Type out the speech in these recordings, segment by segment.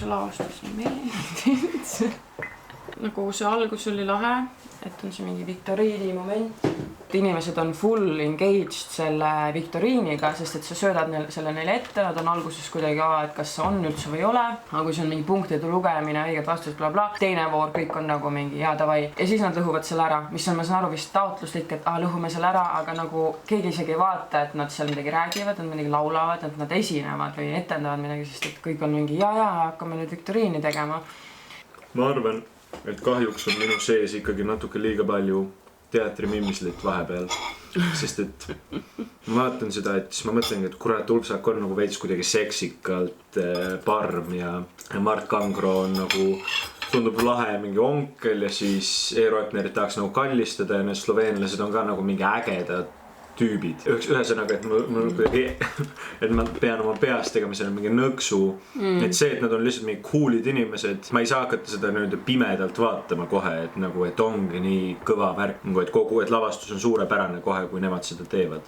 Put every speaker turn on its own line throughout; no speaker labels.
see lavastus ei meeldinud. Nagu see algus oli lahe, et on see mingi viktoriini moment. Inimesed on full engaged selle viktoriiniga, sest et sa söödad selle neile ette, nad on alguses kuidagi, et kas see on üldse või ei ole. Aga kui see on mingi punktide lugemine, õiged vastus, bla bla, teine voor, kõik on nagu mingi davai. Ja siis nad lõhuvad selle ära, mis on, ma saan aru, vist taotluslik, et lõhume selle ära, aga nagu keegi isegi ei vaata, et nad seal midagi räägivad, nad midagi laulavad, et nad esinevad või etendavad midagi, sest et kõik on mingi hakkame nüüd viktoriini tegema.
Ma arvan, et kahjuks on minu sees ikkagi natuke liiga palju teatrimimmislit vahepeal, sest et ma vaatan seda, et siis ma mõtlengi, et kurat, Ulfsak on nagu veits kuidagi seksikalt parm ja Mart Kangro on nagu tundub lahe mingi onkel ja siis Eero Epnerit tahaks nagu kallistada ja need sloveenlased on ka nagu mingi ägedad tüübid. Ühesõnaga, et ma pean oma peas tegema selle mingi nõksu. Et see, et nad on lihtsalt mingi coolid inimesed, ma ei saa hakata seda nüüd pimedalt vaatama kohe, et nagu, et ongi nii kõva värk, et lavastus on suurepärane kohe, kui nemad seda teevad.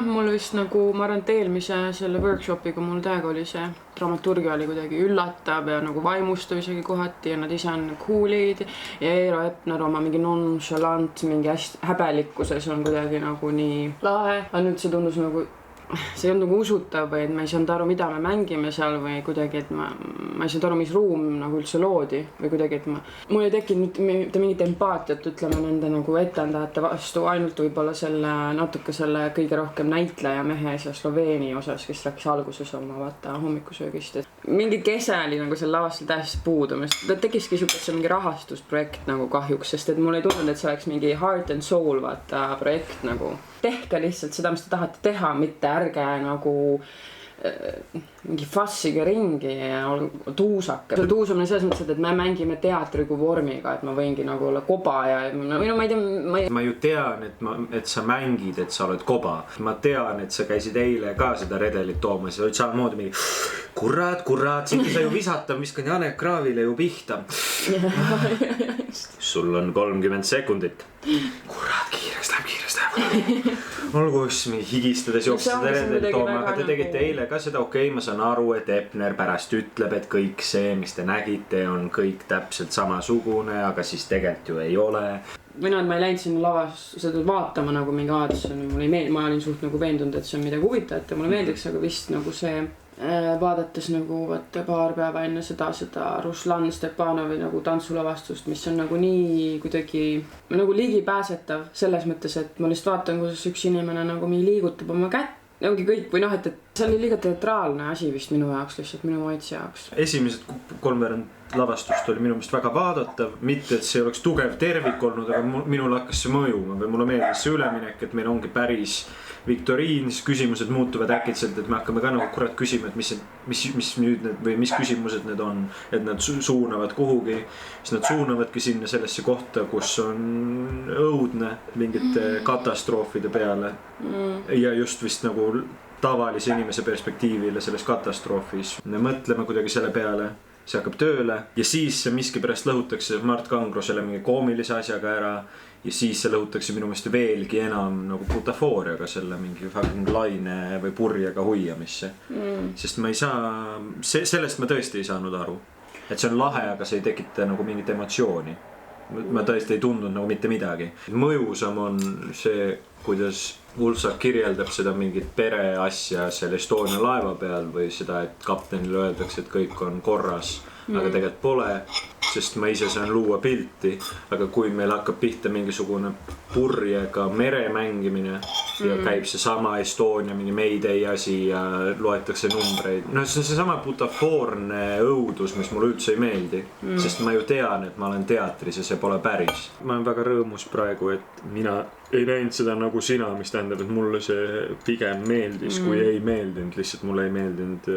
Mul vist nagu, ma arvan, et eelmise selle workshopiga mul täiega oli see dramaturgia oli kuidagi üllatab ja nagu vaimustav isegi kohati ja nad ise on coolid ja Eero Epner oma mingi nonchalant, mingi hästi häbelikkuses on kuidagi nagu nii lahe, aga nüüd see tundus nagu see ei olnud nagu usutav või et ma ei saanud aru, mida me mängime seal või kuidagi, et ma ei saanud aru, mis ruum nagu üldse loodi või kuidagi, et mul ei tekkinud mitte mingit empaatiat, ütleme nende nagu etendajate vastu, ainult võib-olla selle natuke selle kõige rohkem näitleja mehe ja Sloveeni osas, kes rääkis alguses oma vaata hommikusöögist, et mingi kese oli nagu selle lavastel täiesti puudumist. Ta tekiski siukest mingi rahastusprojekt nagu kahjuks, sest et mul ei tunnud, et see oleks mingi heart and soul vaata projekt nagu. Tehke lihtsalt seda, mis te tahate teha, mitte ärge nagu mingi fassiga ringi ja tuusake. See tuusumine selles mõttes, et me mängime teatri kui vormiga, et ma võingi nagu olla koba ja ma ei tea,
ma ju tean, et sa mängid, et sa oled koba. Ma tean, et sa käisid eile ka seda redelit toomas ja olid samamoodi mingi kurat, siin sa ju visata, viskan Janek Kraavile ju pihta. Sul on 30 sekundit. Kurat, kiireks läheb. Olgu üks higistades jooksida redelit tooma, aga te tegite eile ka seda, ma saan aru, et Epner pärast ütleb, et kõik see, mis te nägite, on kõik täpselt samasugune, aga siis tegelikult ju ei ole.
Mina, et ma ei läinud sinna lavas seda vaatama nagu mingi ma olin suht nagu veendunud, et see on midagi huvitavat ja mulle meeldiks, aga vist nagu see vaadates nagu paar päeva enne seda Ruslan Stepanovi nagu tantsulavastust, mis on nagu nii kuidagi nagu ligipääsetav selles mõttes, et ma lihtsalt vaatan, kuidas üks inimene nagu liigutab oma kätt. Ongi kõik või et see oli liiga teatraalne asi vist minu jaoks, lihtsalt minu maitse jaoks.
Esimesed 3 lavastust oli minu meelest väga vaadatav, mitte et see oleks tugev tervik olnud, aga minul hakkas see mõjuma või mulle meeldis see üleminek, et meil ongi päris viktoriin, siis küsimused muutuvad äkitselt, et me hakkame ka nagu kurat küsima, et mis nüüd need või mis küsimused need on, et nad suunavad kuhugi, siis nad suunavadki sinna sellesse kohta, kus on õudne mingite katastroofide peale ja just vist nagu tavalise inimese perspektiivile selles katastroofis. Me mõtleme kuidagi selle peale, see hakkab tööle ja siis see miskipärast lõhutakse Mart Kangro selle mingi koomilise asjaga ära ja siis see lõhutakse minu meelest veelgi enam nagu butafooriaga selle mingi fucking laine või purjega huiamisse. Sest ma ei saa, sellest ma tõesti ei saanud aru. Et see on lahe, aga see ei tekita nagu mingit emotsiooni. Ma tõesti ei tundnud nagu mitte midagi. Mõjusam on see, kuidas Ulfsak kirjeldab seda mingit pereasja selle Estonia laeva peal või seda, et kaptenile öeldakse, et kõik on korras, aga tegelikult pole, sest ma ise saan luua pilti, aga kui meil hakkab pihta mingisugune purjega mere mängimine ja käib see sama Estonia mingi Mayday asi ja loetakse numbreid. No see on see sama butafoorne õudus, mis mulle üldse ei meeldi, sest ma ju tean, et ma olen teatris ja see pole päris. Ma olen väga rõõmus praegu, et mina ei näinud seda nagu sina, mis tähendab, et mulle see pigem meeldis, kui ei meeldinud, lihtsalt mulle ei meeldinud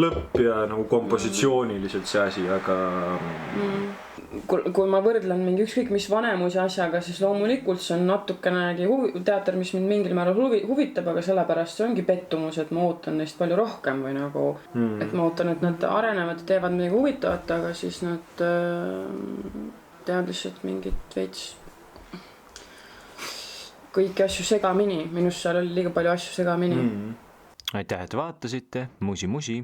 lõpp ja nagu kompositsiooniliselt see asi, aga
kui ma võrdlen mingi ükskõik mis vanemuse asjaga, siis loomulikult see on natukenegi teater, mis mind mingil määral huvitab, aga sellepärast see ongi pettumus, et ma ootan neist palju rohkem või nagu, et ma ootan, et nad arenevad ja teevad midagi huvitavat, aga siis nad teavad lihtsalt mingit veits kõiki asju segamini. Minust seal oli liiga palju asju segamini.
Aitäh, et vaatasite. Musi.